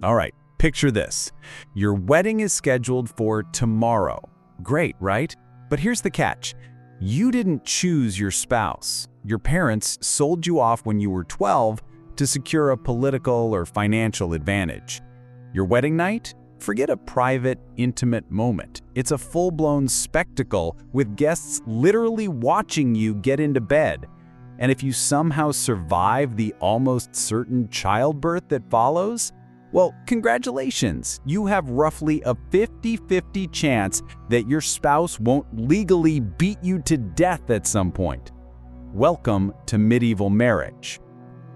All right, picture this. Your wedding is scheduled for tomorrow. Great, right? But here's the catch. You didn't choose your spouse. Your parents sold you off when you were 12 to secure a political or financial advantage. Your wedding night? Forget a private, intimate moment. It's a full-blown spectacle with guests literally watching you get into bed. And if you somehow survive the almost certain childbirth that follows, well, congratulations. You have roughly a 50-50 chance that your spouse won't legally beat you to death at some point. Welcome to medieval marriage.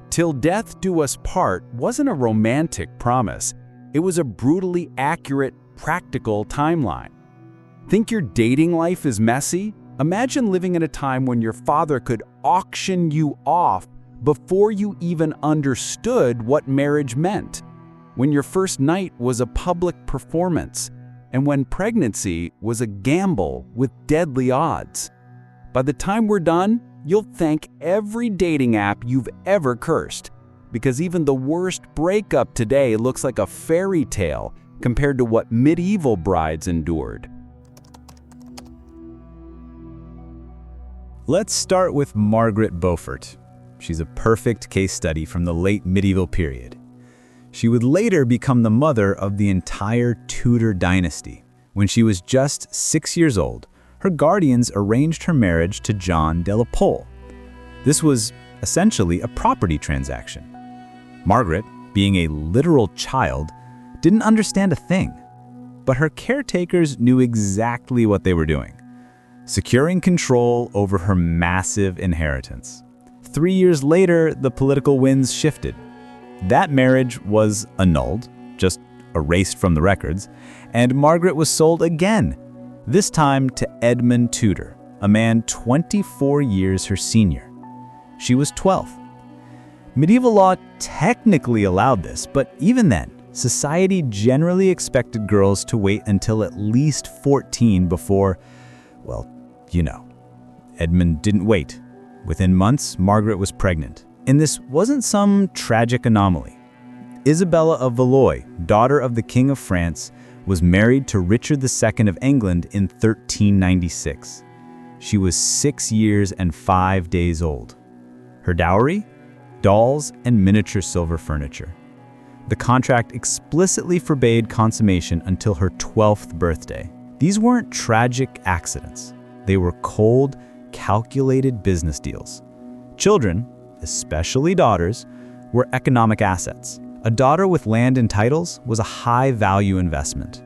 Till death do us part wasn't a romantic promise. It was a brutally accurate, practical timeline. Think your dating life is messy? Imagine living in a time when your father could auction you off before you even understood what marriage meant. When your first night was a public performance, and when pregnancy was a gamble with deadly odds. By the time we're done, you'll thank every dating app you've ever cursed, because even the worst breakup today looks like a fairy tale compared to what medieval brides endured. Let's start with Margaret Beaufort. She's a perfect case study from the late medieval period. She would later become the mother of the entire Tudor dynasty. When she was just 6 years old, her guardians arranged her marriage to John de la Pole. This was essentially a property transaction. Margaret, being a literal child, didn't understand a thing, but her caretakers knew exactly what they were doing, securing control over her massive inheritance. 3 years later, the political winds shifted. That marriage was annulled, just erased from the records, and Margaret was sold again, this time to Edmund Tudor, a man 24 years her senior. She was 12. Medieval law technically allowed this, but even then, society generally expected girls to wait until at least 14 before, well, you know. Edmund didn't wait. Within months, Margaret was pregnant. And this wasn't some tragic anomaly. Isabella of Valois, daughter of the King of France, was married to Richard II of England in 1396. She was 6 years and 5 days old. Her dowry? Dolls and miniature silver furniture. The contract explicitly forbade consummation until her 12th birthday. These weren't tragic accidents. They were cold, calculated business deals. Children, especially daughters, were economic assets. A daughter with land and titles was a high-value investment.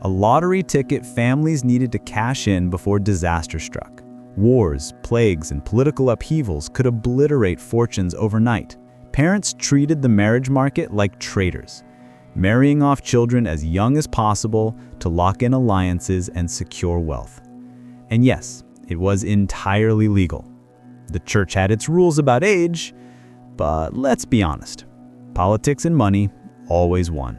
A lottery ticket families needed to cash in before disaster struck. Wars, plagues, and political upheavals could obliterate fortunes overnight. Parents treated the marriage market like traders, marrying off children as young as possible to lock in alliances and secure wealth. And yes, it was entirely legal. The church had its rules about age, but let's be honest, politics and money always won.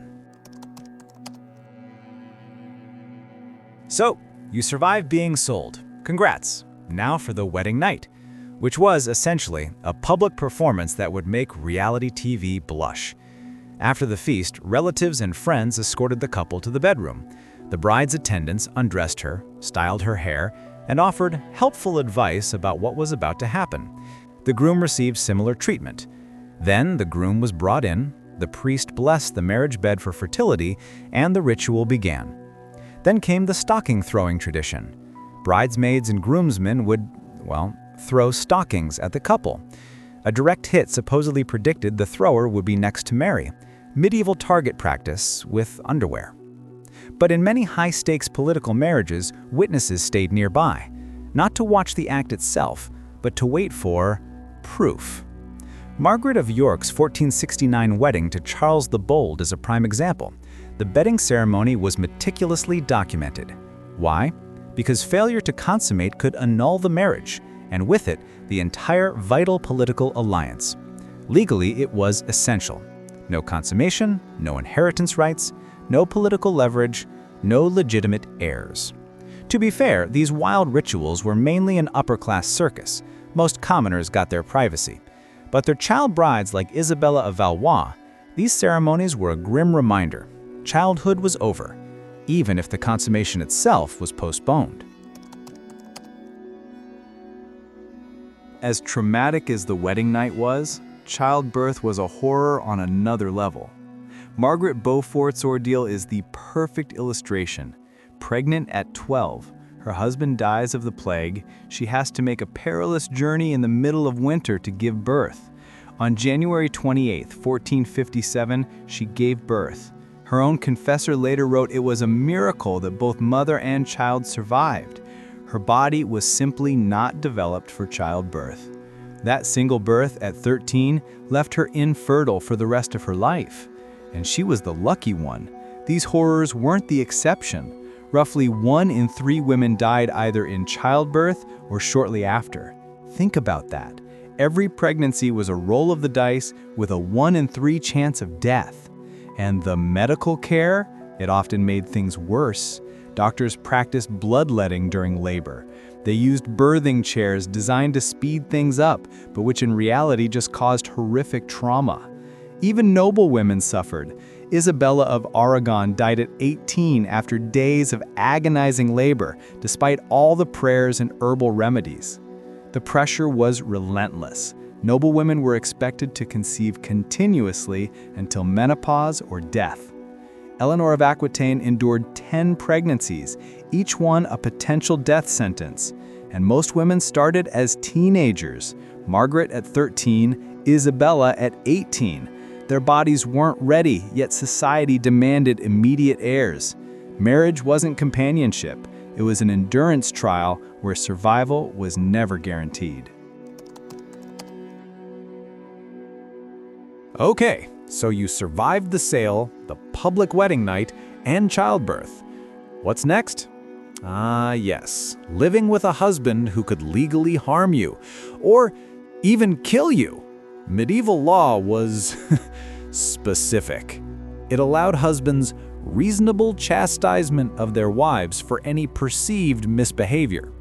So, you survived being sold. Congrats. Now for the wedding night, which was essentially a public performance that would make reality TV blush. After the feast, relatives and friends escorted the couple to the bedroom. The bride's attendants undressed her, styled her hair, and offered helpful advice about what was about to happen. The groom received similar treatment. Then the groom was brought in, the priest blessed the marriage bed for fertility, and the ritual began. Then came the stocking-throwing tradition. Bridesmaids and groomsmen would, well, throw stockings at the couple. A direct hit supposedly predicted the thrower would be next to marry. Medieval target practice with underwear. But in many high-stakes political marriages, witnesses stayed nearby, not to watch the act itself, but to wait for proof. Margaret of York's 1469 wedding to Charles the Bold is a prime example. The bedding ceremony was meticulously documented. Why? Because failure to consummate could annul the marriage, and with it, the entire vital political alliance. Legally, it was essential. No consummation, no inheritance rights, no political leverage, no legitimate heirs. To be fair, these wild rituals were mainly an upper-class circus. Most commoners got their privacy. But their child brides like Isabella of Valois, These ceremonies were a grim reminder. Childhood was over, even if the consummation itself was postponed. As traumatic as the wedding night was, childbirth was a horror on another level. Margaret Beaufort's ordeal is the perfect illustration. Pregnant at 12, her husband dies of the plague. She has to make a perilous journey in the middle of winter to give birth. On January 28, 1457, she gave birth. Her own confessor later wrote it was a miracle that both mother and child survived. Her body was simply not developed for childbirth. That single birth at 13 left her infertile for the rest of her life. And she was the lucky one. These horrors weren't the exception. Roughly 1 in 3 women died either in childbirth or shortly after. Think about that. Every pregnancy was a roll of the dice with a 1 in 3 chance of death. And the medical care, it often made things worse. Doctors practiced bloodletting during labor. They used birthing chairs designed to speed things up, but which in reality just caused horrific trauma. Even noble women suffered. Isabella of Aragon died at 18 after days of agonizing labor, despite all the prayers and herbal remedies. The pressure was relentless. Noble women were expected to conceive continuously until menopause or death. Eleanor of Aquitaine endured 10 pregnancies, each one a potential death sentence. And most women started as teenagers. Margaret at 13, Isabella at 18. Their bodies weren't ready, yet society demanded immediate heirs. Marriage wasn't companionship. It was an endurance trial where survival was never guaranteed. Okay, so you survived the sale, the public wedding night, and childbirth. What's next? Yes, living with a husband who could legally harm you, or even kill you. Medieval law was specific. It allowed husbands reasonable chastisement of their wives for any perceived misbehavior.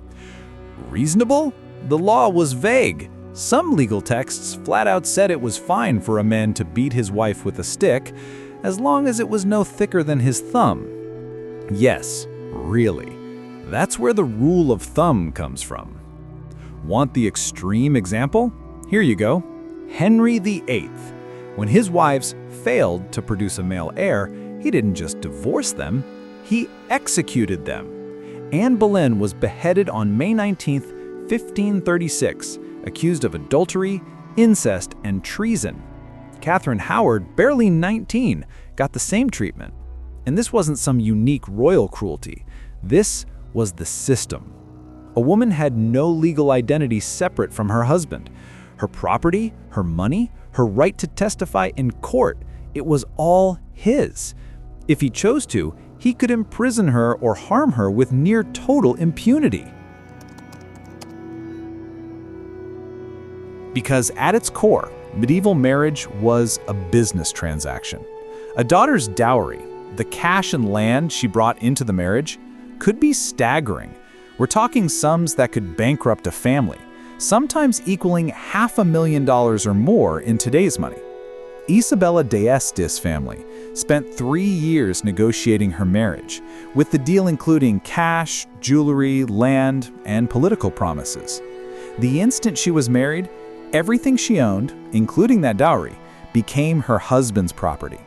Reasonable? The law was vague. Some legal texts flat out said it was fine for a man to beat his wife with a stick, as long as it was no thicker than his thumb. Yes, really. That's where the rule of thumb comes from. Want the extreme example? Here you go. Henry VIII. When his wives failed to produce a male heir, he didn't just divorce them, he executed them. Anne Boleyn was beheaded on May 19, 1536, accused of adultery, incest, and treason. Catherine Howard, barely 19, got the same treatment. And this wasn't some unique royal cruelty. This was the system. A woman had no legal identity separate from her husband. Her property, her money, her right to testify in court, it was all his. If he chose to, he could imprison her or harm her with near total impunity. Because at its core, medieval marriage was a business transaction. A daughter's dowry, the cash and land she brought into the marriage, could be staggering. We're talking sums that could bankrupt a family, sometimes equaling $500,000 or more in today's money. Isabella d'Este's family spent 3 years negotiating her marriage, with the deal including cash, jewelry, land, and political promises. The instant she was married, everything she owned, including that dowry, became her husband's property.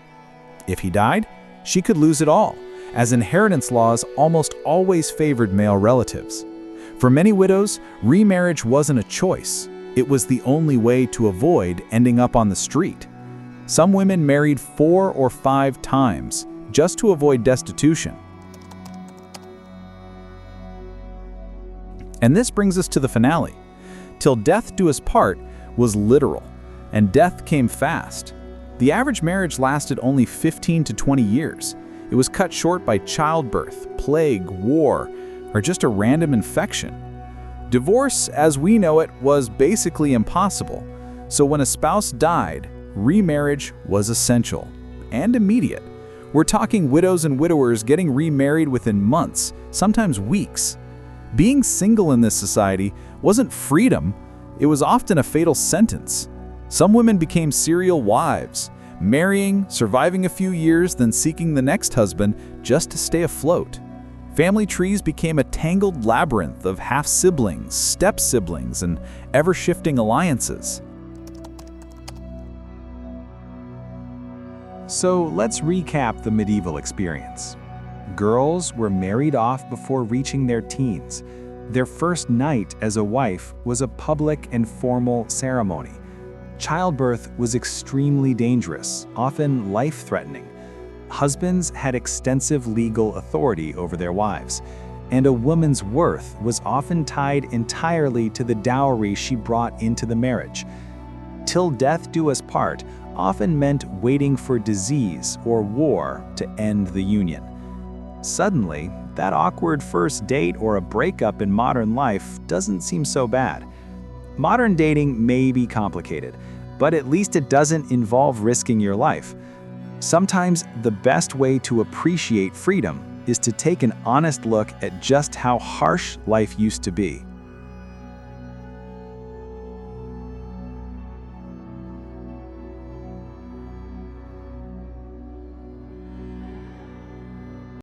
If he died, she could lose it all, as inheritance laws almost always favored male relatives. For many widows, remarriage wasn't a choice. It was the only way to avoid ending up on the street. Some women married 4 or 5 times just to avoid destitution. And this brings us to the finale. Till death do us part was literal, and death came fast. The average marriage lasted only 15 to 20 years. It was cut short by childbirth, plague, war, or just a random infection. Divorce, as we know it, was basically impossible. So when a spouse died, remarriage was essential and immediate. We're talking widows and widowers getting remarried within months, sometimes weeks. Being single in this society wasn't freedom, it was often a fatal sentence. Some women became serial wives. marrying, surviving a few years, then seeking the next husband just to stay afloat. Family trees became a tangled labyrinth of half-siblings, step-siblings, and ever-shifting alliances. So let's recap the medieval experience. Girls were married off before reaching their teens. Their first night as a wife was a public and formal ceremony. Childbirth was extremely dangerous, often life-threatening. Husbands had extensive legal authority over their wives, and a woman's worth was often tied entirely to the dowry she brought into the marriage. "Till death do us part" often meant waiting for disease or war to end the union. Suddenly, that awkward first date or a breakup in modern life doesn't seem so bad. Modern dating may be complicated, but at least it doesn't involve risking your life. Sometimes the best way to appreciate freedom is to take an honest look at just how harsh life used to be.